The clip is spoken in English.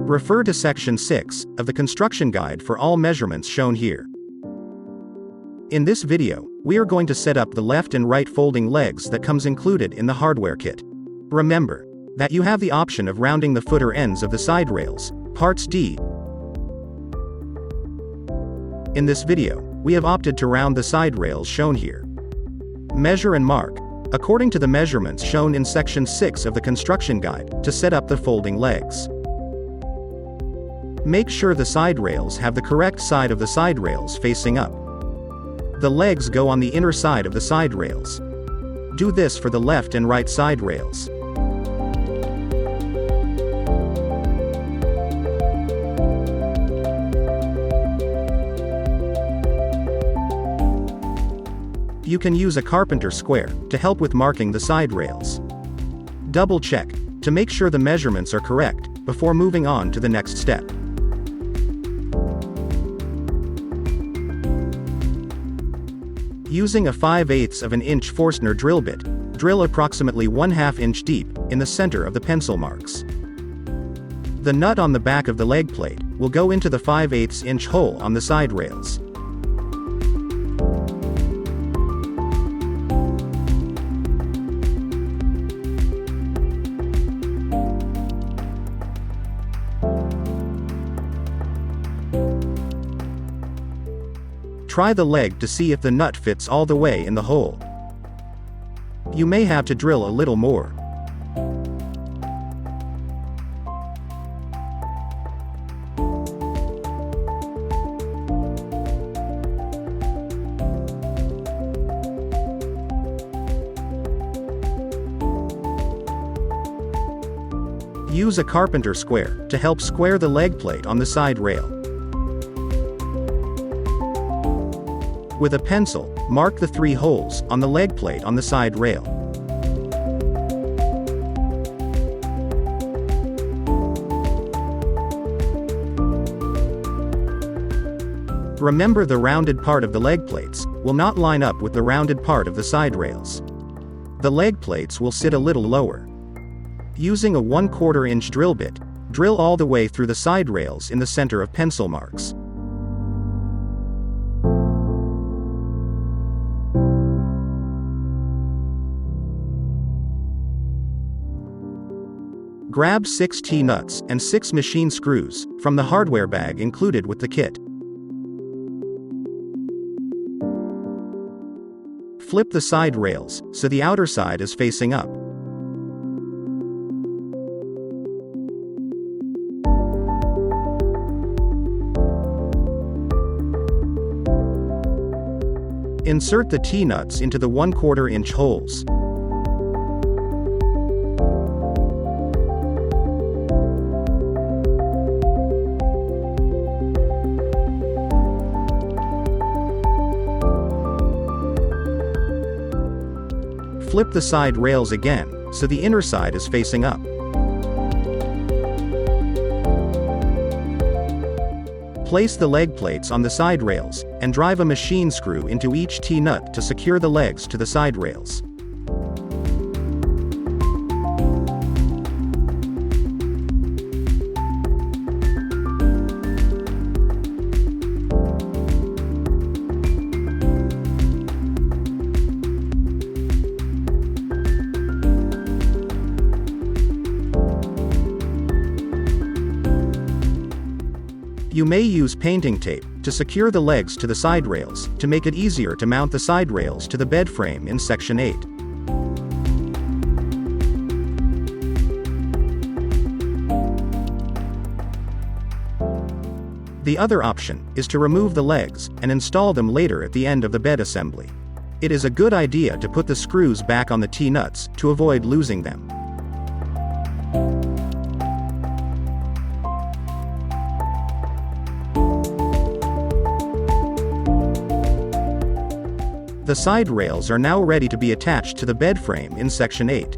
Refer to Section 6 of the construction guide for all measurements shown here. In this video, we are going to set up the left and right folding legs that comes included in the hardware kit. Remember that you have the option of rounding the footer ends of the side rails, parts D. In this video, we have opted to round the side rails shown here. Measure and mark, according to the measurements shown in Section 6 of the construction guide, to set up the folding legs. Make sure the side rails have the correct side of the side rails facing up. The legs go on the inner side of the side rails. Do this for the left and right side rails. You can use a carpenter square to help with marking the side rails. Double check to make sure the measurements are correct before moving on to the next step. Using a 5/8 of an inch Forstner drill bit, drill approximately 1/2 inch deep in the center of the pencil marks. The nut on the back of the leg plate will go into the 5/8 inch hole on the side rails. Try the leg to see if the nut fits all the way in the hole. You may have to drill a little more. Use a carpenter square to help square the leg plate on the side rail. With a pencil, mark the 3 holes on the leg plate on the side rail. Remember, the rounded part of the leg plates will not line up with the rounded part of the side rails. The leg plates will sit a little lower. Using a 1/4 inch drill bit, drill all the way through the side rails in the center of pencil marks. Grab 6 T-nuts and 6 machine screws from the hardware bag included with the kit. Flip the side rails so the outer side is facing up. Insert the T-nuts into the 1/4 inch holes. Flip the side rails again, so the inner side is facing up. Place the leg plates on the side rails, and drive a machine screw into each T-nut to secure the legs to the side rails. You may use painting tape to secure the legs to the side rails to make it easier to mount the side rails to the bed frame in Section 8. The other option is to remove the legs and install them later at the end of the bed assembly. It is a good idea to put the screws back on the T-nuts to avoid losing them. The side rails are now ready to be attached to the bed frame in Section 8.